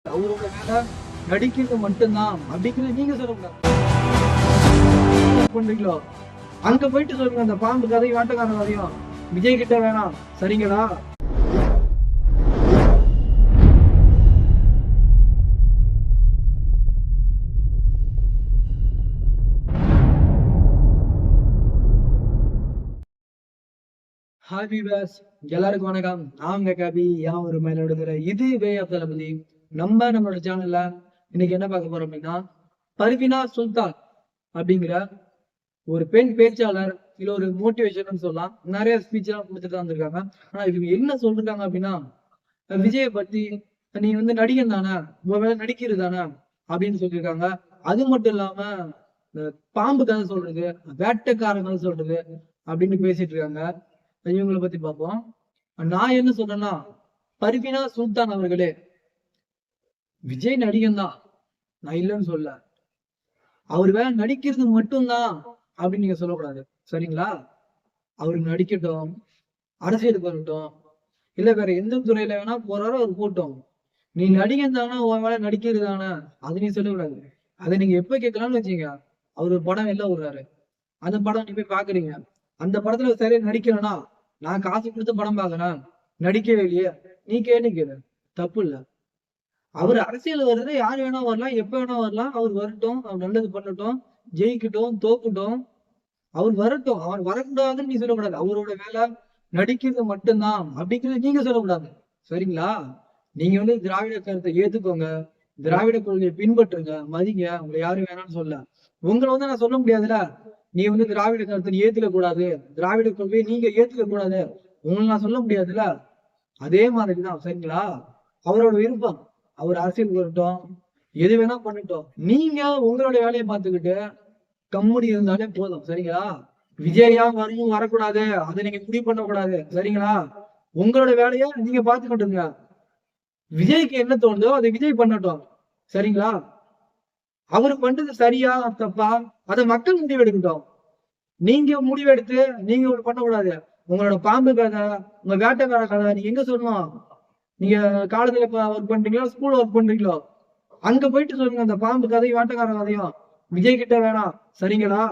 அவரோட வேலை நடிக்கிறது மட்டும்தான் அப்படிங்கிறது நீங்க சொல்லக்கூடாது. பண்றீங்களோ அங்க போயிட்டு சொல்லுங்க, அந்த பாம்பு கதையும் வேட்டைக்காரன் கதையும் விஜய் கிட்ட வேணாம். சரிங்களா? ஹாய் வீவர்ஸ், எல்லாருக்கும் வணக்கம். நான் உங்க கபி. ஒரு மேலோடுகிற இது வே ஆஃப் தளபதி. நம்மளோட சேனல்ல இன்னைக்கு என்ன பார்க்க போறோம் அப்படின்னா, பர்வீனா சுல்தான் அப்படிங்கிற ஒரு பெண் பேச்சாளர், இல்ல ஒரு மோட்டிவேஷன் சொல்லலாம், நிறைய ஸ்பீச் எல்லாம் கொடுத்துட்டு தான் வந்திருக்காங்க. ஆனா இவங்க என்ன சொல்றாங்க அப்படின்னா, விஜய பத்தி நீ நடிகன் தானே, உங்க வேலை நடிக்கிறது தானே அப்படின்னு சொல்லியிருக்காங்க. அது மட்டும் இல்லாம இந்த பாம்பு கதை சொல்றது, வேட்டைக்காரன் கதை சொல்றது அப்படின்னு பேசிட்டு இருக்காங்க. இவங்களை பத்தி பார்ப்போம். நான் என்ன சொல்றேன்னா, பர்வீனா சுல்தான் அவர்களே விஜய் நடிகன் தான், நான் இல்லைன்னு சொல்ல. அவர் வேலை நடிக்கிறது மட்டும்தான் அப்படின்னு நீங்க சொல்லக்கூடாது. சரிங்களா? அவருக்கு நடிக்கட்டும், அரசியலுக்கு வரட்டும், இல்ல வேற எந்த துறையில வேணா போறாரோ அவர் போட்டோம். நீ நடிகன் தானா, உன் வேலை நடிக்கிறது தானே, அது நீ சொல்லக்கூடாது. அதை நீங்க எப்ப கேட்கலாம்னு வச்சீங்க, அவர் ஒரு படம் வெளில விடுறாரு, அந்த படம் நீ போய் பாக்குறீங்க, அந்த படத்துல சரியா நடிக்கலன்னா நான் காசு கொடுத்து படம் பாக்குறேன், நடிக்கவே இல்லையே, நீ கேளு, தப்பு இல்ல. அவர் அரசியல் வர்றது யார் வேணா வரலாம், எப்ப வேணா வரலாம். அவர் வரட்டும், அவர் நல்லது பண்ணட்டும், ஜெயிக்கட்டும், தோக்கட்டும், அவர் வரட்டும். அவர் வரக்கூடாதுன்னு நீ சொல்லக்கூடாது. அவரோட வேலை நடிக்கிறது மட்டும்தான் அப்படிங்கிறது நீங்க சொல்லக்கூடாது. சரிங்களா? நீங்க திராவிட கருத்தை ஏத்துக்கோங்க, திராவிட கொள்கையை பின்பற்றுங்க, மதிங்க. உங்களை யாரும் வேணாம்னு சொல்ல. உங்களை நான் சொல்ல முடியாதுல்ல, நீ திராவிட கருத்தை ஏத்துக்க கூடாது, திராவிட கொள்கையை நீங்க ஏத்துக்க கூடாது, உங்களை நான் சொல்ல முடியாதுல்ல. அதே மாதிரிதான். சரிங்களா? அவரோட விருப்பம், அவர் அரசியல் வரட்டும், எது வேணா பண்ணட்டும். நீங்க உங்களுடைய வேலையை பார்த்துக்கிட்டு கம்முடி இருந்தாலே போதும். சரிங்களா? விஜயா வரும் வரக்கூடாது, அதை நீங்க முடிவு பண்ணக்கூடாது. சரிங்களா? உங்களோட வேலையை நீங்க பார்த்துக்கிட்டுங்க. விஜய்க்கு என்ன தோணுதோ அதை விஜய் பண்ணட்டும். சரிங்களா? அவரு பண்றது சரியா தப்பா அதை மக்கள் முடிவெடுக்கட்டும். நீங்க முடிவெடுத்து நீங்க ஒரு பண்ணக்கூடாது. உங்களோட பாம்பு கதை, உங்க வேட்டைக்கார கதை நீங்க எங்க சொல்லணும்? நீங்க காலேஜ்ல ஒர்க் பண்றீங்களோ, ஸ்கூல்ல ஒர்க் பண்றீங்களோ, அங்க போயிட்டு சொல்லுங்க, அந்த பாம்பு கதையும் வேட்டைக்கார கதையும் விஜய் கிட்ட வேணாம். சரிங்களா?